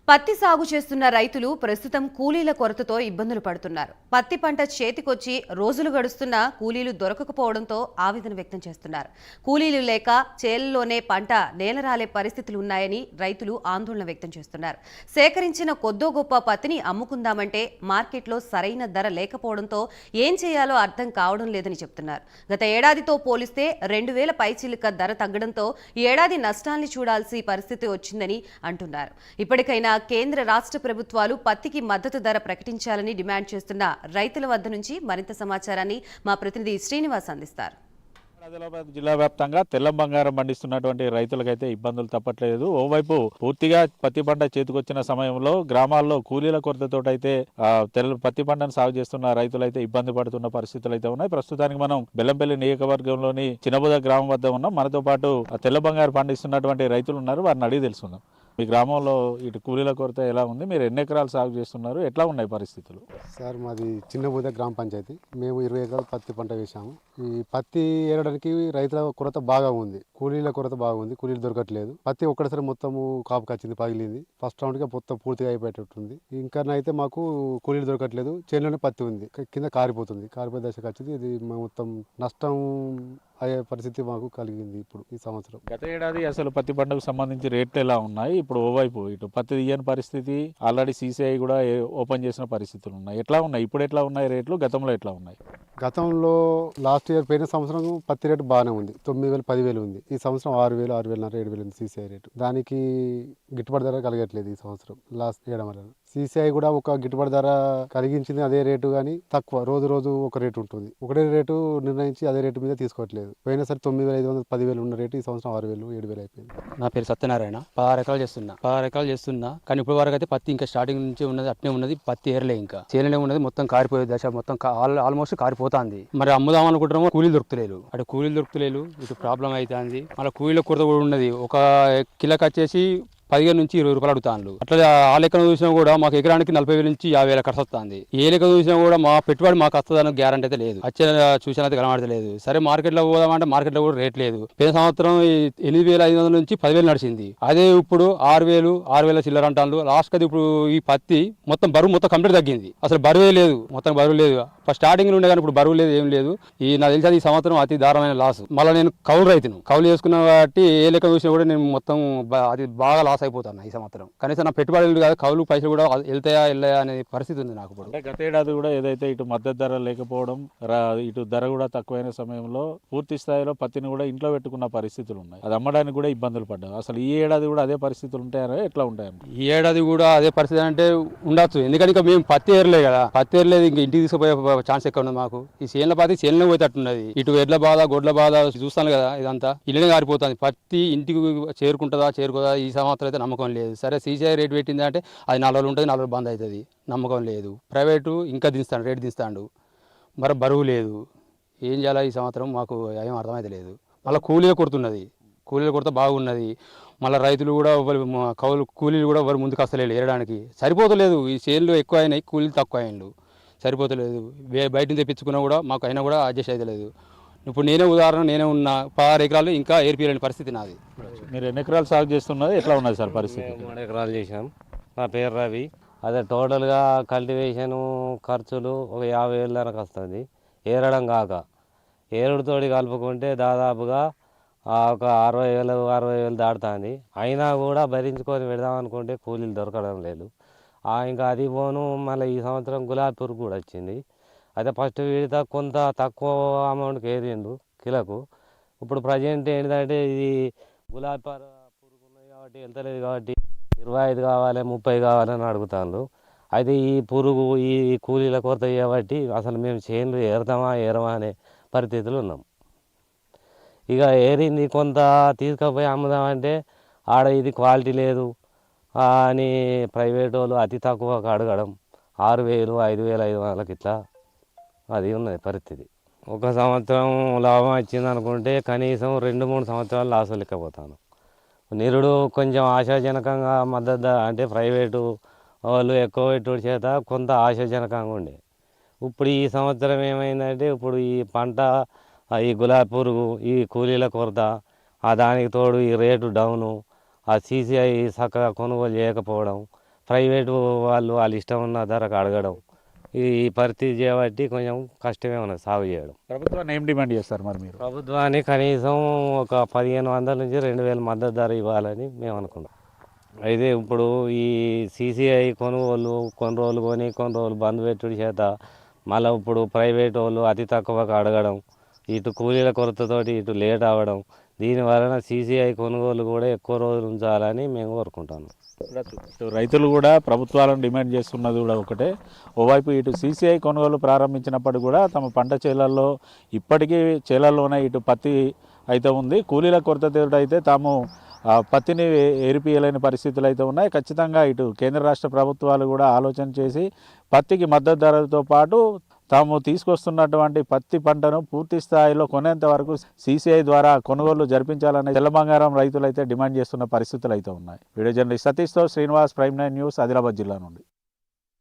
పత్తి సాగు చేస్తున్న రైతులు ప్రస్తుతం కూలీల కొరతతో ఇబ్బందులు పడుతున్నారు. పత్తి పంట చేతికొచ్చి రోజులు గడుస్తున్నా కూలీలు దొరకకపోవడంతో ఆవేదన వ్యక్తం చేస్తున్నారు. కూలీలు లేక చేలల్లోనే పంట నేలరాలే పరిస్థితులు ఉన్నాయని రైతులు ఆందోళన వ్యక్తం చేస్తున్నారు. సేకరించిన కొద్దో గొప్ప పత్తిని అమ్ముకుందామంటే మార్కెట్లో సరైన ధర లేకపోవడంతో ఏం చేయాలో అర్థం కావడం లేదని చెప్తున్నారు. గత ఏడాదితో పోలిస్తే 2000 పైచిలుక ధర తగ్గడంతో ఈ ఏడాది నష్టాల్ని చూడాల్సిన పరిస్థితి వచ్చిందని అంటున్నారు. ఇప్పటికైనా కేంద్ర రాష్ట్ర ప్రభుత్వాలు పత్తికి మద్దతు ధర ప్రకటించాలని డిమాండ్ చేస్తున్న రైతుల వద్ద నుంచి మరింత సమాచారాన్ని మా ప్రతినిధి శ్రీనివాస్ అందిస్తారు. ఆదిలాబాద్ జిల్లా వ్యాప్తంగా తెల్ల బంగారం పండిస్తున్నటువంటి రైతులకైతే ఇబ్బందులు తప్పట్లేదు. ఓవైపు పూర్తిగా పత్తి పంట చేతికొచ్చిన సమయంలో గ్రామాల్లో కూలీల కొరతతోటైతే పత్తి పంటను సాగు చేస్తున్న రైతులైతే ఇబ్బంది పడుతున్న పరిస్థితులు అయితే ఉన్నాయి. ప్రస్తుతానికి మనం బెల్లంపల్లి నియోజకవర్గంలోని చిన్నబుద గ్రామం వద్ద ఉన్నాం. మనతో పాటు తెల్ల బంగారం పండిస్తున్నటువంటి రైతులు ఉన్నారు. వారిని అడిగి తెలుసుకుందాం. మీ గ్రామంలో ఇటు కూలీల కొరత ఎలా ఉంది? మీరు ఎన్ని ఎకరాలు సాగు చేస్తున్నారు? ఎట్లా ఉన్నాయి పరిస్థితులు? సార్ మాది చిన్నబుద గ్రామ పంచాయతీ. మేము 20 ఎకరాలు పత్తి పంట వేసాము. ఈ పత్తి ఏరడానికి రైతుల కొరత బాగా ఉంది, కూలీల కొరత బాగుంది. కూలీలు దొరకట్లేదు. పత్తి ఒక్కటిసారి మొత్తము కాపుకి వచ్చింది, పగిలింది. ఫస్ట్ రౌండ్గా మొత్తం పూర్తిగా అయిపోయేటట్టుంది. ఇంకనైతే మాకు కూలీలు దొరకట్లేదు. చేనులోనే పత్తి ఉంది, కింద కారిపోతుంది. కారిపోయే దశకు వచ్చింది. ఇది మొత్తం నష్టం అయ్యే పరిస్థితి మాకు కలిగింది ఇప్పుడు ఈ సంవత్సరం. గత ఏడాది అసలు పత్తి పంటకు సంబంధించి రేట్లు ఎలా ఉన్నాయి? ఇప్పుడు ఓవైపు ఇటు పత్తి తీయని పరిస్థితి, ఆల్రెడీ CCI కూడా ఓపెన్ చేసిన పరిస్థితులు ఉన్నాయి. ఎట్లా ఉన్నాయి? ఇప్పుడు ఎట్లా ఉన్నాయి రేట్లు? గతంలో ఎట్లా ఉన్నాయి? గతంలో లాస్ట్ ఇయర్ పోయిన సంవత్సరం పత్తి రేటు బాగానే ఉంది, 9,000 10,000 ఉంది. ఈ సంవత్సరం 6,000 6,500 7,000 ఉంది CCI రేటు. దానికి గిట్టుబాటు ధర కలిగట్లేదు ఈ సంవత్సరం లాస్ట్ చేయడం వల్ల. CCI కూడా ఒక గిట్టుబాటు ధర కలిగించింది, అదే రేటు కానీ తక్కువ. రోజు రోజు ఒక రేటు ఉంటుంది. ఒకటే రేటు నిర్ణయించి అదే రేటు మీద తీసుకోవట్లేదు. పోయినసారి 9,500 10,000 ఉన్న రేటు ఈ సంవత్సరం 6,000 7,000 అయిపోయింది. నా పేరు సత్యనారాయణ. 16 ఎకరాలు చేస్తున్నా. కానీ ఇప్పుడు వరకు అయితే పత్తి ఇంకా స్టార్టింగ్ నుంచి ఉన్నది, అట్నే ఉన్నది. పత్తి ఏరలే, ఇంకా చేలనే ఉన్నది. మొత్తం కారిపోయే దశ, మొత్తం ఆల్మోస్ట్ కారిపోతుంది. మరి అమ్ముదాం అనుకుంటామో కూలీలు దొరుకుతలేరు. అటు కూలీలు దొరుకుతలేరు, ఇటు ప్రాబ్లం అవుతుంది. మళ్ళీ కూలీల కొరత కూడా ఉన్నది. ఒక కిలోకి వచ్చేసి 15 నుంచి 20 రూపాయలు అడుగుతాను. అట్లా ఆ లెక్కను చూసినా కూడా మాకు ఎకరానికి 40,000 నుంచి 50,000 ఖర్చు వస్తుంది. ఏ లెక్క చూసినా కూడా మా పెట్టుబడి మాకు వస్తుందని గ్యారంటీ అయితే లేదు. వచ్చే చూసినా అయితే కనబడతలేదు. సరే మార్కెట్లో పోదామంటే మార్కెట్లో కూడా రేట్ లేదు. పోయిన సంవత్సరం 8,500 నుంచి 10,000 నడిచింది. అదే ఇప్పుడు 6,000 చిల్లర అంటాను. లాస్ట్ అది ఇప్పుడు ఈ పత్తి మొత్తం బరువు మొత్తం కంప్లీట్ తగ్గింది. అసలు బరువే లేదు, మొత్తం బరువు లేదు. స్టార్టింగ్ ఉండే కానీ ఇప్పుడు బరువు లేదు, ఏం లేదు. నాకు తెలిసి ఈ సంవత్సరం అతి దారుణమైన లాస్. మళ్ళీ నేను కౌలు రైతును, కౌలు చేసుకున్న కాబట్టి ఏ లెక్క చూసినా కూడా నేను మొత్తం అది బాగా లాస్ అయిపోతాను ఈ సంవత్సరం. కనీసం నా పెట్టుబడులు కాదు, కౌలు పైసలు కూడా వెళ్తాయా వెళ్ళాయా అనే పరిస్థితి ఉంది నాకు ఇప్పుడు. గత ఏడాది కూడా ఏదైతే ఇటు మద్దతు ధర లేకపోవడం, ఇటు ధర కూడా తక్కువైన సమయంలో పూర్తి స్థాయిలో పత్తిని కూడా ఇంట్లో పెట్టుకున్న పరిస్థితులు ఉన్నాయి. అది అమ్మడానికి కూడా ఇబ్బందులు పడ్డారు. అసలు ఈ ఏడాది కూడా అదే పరిస్థితులు ఉంటాయా, ఎట్లా ఉంటాయి? ఈ ఏడాది కూడా అదే పరిస్థితి అంటే ఉండొచ్చు. ఎందుకంటే ఇంకా మేము పత్తి ఏరలేదు కదా, పత్తి ఏరలేదు. ఇంకా ఇంటికి తీసుకుపోయే ఛాన్స్ ఎక్కువ ఉన్నది మాకు. ఈ చేనుల పత్తి చేనులో పోయేటట్టున్నది. ఇటు ఎడ్ల బాధ గొడ్ల బాధ చూస్తాను కదా, ఇదంతా ఇళ్ళనే కారిపోతుంది. పత్తి ఇంటికి చేరుకుంటుందా చేరుకోదా ఈ సంవత్సరం అయితే నమ్మకం లేదు. సరే CCI రేటు పెట్టింది అంటే అది 4 రోజులు ఉంటుంది, 4 రోజులు బంద్ అవుతుంది. నమ్మకం లేదు. ప్రైవేటు ఇంకా దిస్తాడు, రేటు దిస్తాడు. మరి బరువు లేదు. ఏం చేయాలో ఈ సంవత్సరం మాకు ఏం అర్థమైతే లేదు. మళ్ళీ కూలీలు కొడుతున్నది, కూలీలు కొరత బాగున్నది. మళ్ళీ రైతులు కూడా కూలీలు కూడా ఎవరు ముందుకు వస్తలేదు ఏరడానికి. సరిపోతలేదు. ఈ చేనులు ఎక్కువ అయినాయి, కూలీలు తక్కువ అయినాయి. సరిపోతలేదు. బయట తెప్పించుకున్నా కూడా మాకు అయినా కూడా అడ్జస్ట్ అవుతలేదు. ఇప్పుడు నేనే ఉన్నా 16 ఎకరాలు ఇంకా ఏర్పీయలేని పరిస్థితి నాది. మీరు ఎన్ని ఎకరాలు సాగు చేస్తున్నది? ఎట్లా ఉన్నది సార్ పరిస్థితి? 3 ఎకరాలు చేసాం. నా పేరు రవి. అదే టోటల్గా కల్టివేషన్ ఖర్చులు ఒక 50,000 దాకా వస్తుంది. ఏరడం కాక ఏరుడుతోటి కలుపుకుంటే దాదాపుగా ఒక 60,000 దాటుతుంది. అయినా కూడా భరించుకొని పెడదామనుకుంటే కూలీలు దొరకడం లేదు. ఇంకా అది పోను. మళ్ళీ ఈ సంవత్సరం గులాబీ పురుగు కూడా వచ్చింది. అయితే ఫస్ట్ విడత కొంత తక్కువ అమౌంట్కి ఏరిండు కిలోకు. ఇప్పుడు ప్రజెంట్ ఏంటంటే ఇది గులాబీ పురుగు ఉన్నాయి కాబట్టి వెళ్తలేదు కాబట్టి 25 కావాలి 30 కావాలని అడుగుతాను. అయితే ఈ పురుగు ఈ కూలీల కొరత కాబట్టి అసలు మేము చేనులు ఏరతామా ఏరమా అనే పరిస్థితులు ఉన్నాం. ఇక ఏరింది కొంత తీసుకుపోయి అమ్ముదామంటే ఆడ ఇది క్వాలిటీ లేదు అని ప్రైవేట్ వాళ్ళు అతి తక్కువ అడగడం. 6,000 5,500 ఇట్లా అది ఉన్నది పరిస్థితి. ఒక సంవత్సరం లాభం వచ్చింది అనుకుంటే కనీసం 2-3 సంవత్సరాలు లాస్ లేకపోతాను. నిరుడు కొంచెం ఆశాజనకంగా మద్దతు అంటే ప్రైవేటు వాళ్ళు ఎక్కువ పెట్టుబడి చేత కొంత ఆశాజనకంగా ఉండే. ఇప్పుడు ఈ సంవత్సరం ఏమైందంటే ఇప్పుడు ఈ పంట, ఈ గులాబీ పురుగు, ఈ కూలీల కొరత, దానికి తోడు ఈ రేటు డౌను, CCI చక్కగా కొనుగోలు చేయకపోవడం, ప్రైవేటు వాళ్ళు వాళ్ళ ఇష్టం ఉన్న ధరకు అడగడం, ఈ పరిస్థితి చేయబట్టి కొంచెం కష్టమే ఉన్నది సాగు చేయడం. ప్రభుత్వాన్ని ఏం డిమాండ్ చేస్తారు మరి మీరు? ప్రభుత్వానికి కనీసం ఒక 1500 నుంచి 2000 మద్దతు ధర ఇవ్వాలని మేము అనుకుంటాం. అయితే ఇప్పుడు ఈ CCI కొనుగోలు కొన్ని రోజులు కొని కొన్ని రోజులు బంద్ పెట్టుడి చేత మళ్ళీ ఇప్పుడు ప్రైవేట్ వాళ్ళు అతి తక్కువగా అడగడం, ఇటు కూలీల కొరతతోటి ఇటు లేట్ అవ్వడం, దీని వలన CCI కొనుగోలు కూడా ఎక్కువ రోజులు ఉంచాలని మేము కోరుకుంటాము. ఇటు రైతులు కూడా ప్రభుత్వాలను డిమాండ్ చేస్తున్నది కూడా ఒకటే. ఓవైపు ఇటు CCI కొనుగోలు ప్రారంభించినప్పుడు కూడా తమ పంట చేలల్లో ఇప్పటికీ చేలల్లోనే ఇటు పత్తి అయితే ఉంది. కూలీల కొరతతో అయితే తాము పత్తిని ఏరిపియలేని పరిస్థితులు అయితే ఉన్నాయి. ఖచ్చితంగా ఇటు కేంద్ర రాష్ట్ర ప్రభుత్వాలు కూడా ఆలోచన చేసి పత్తికి మద్దతు ధరలతో పాటు తాము తీసుకొస్తున్నటువంటి పత్తి పంటను పూర్తి స్థాయిలో కొనేంత వరకు CCI ద్వారా కొనుగోలు జరిపించాలని తెల్లబంగారం రైతులు అయితే డిమాండ్ చేస్తున్న పరిస్థితులు అయితే ఉన్నాయి. వీడియో జర్నలిస్ట్ సతీష్తో శ్రీనివాస్, ప్రైమ్ 9 న్యూస్, ఆదిలాబాద్ జిల్లా నుండి.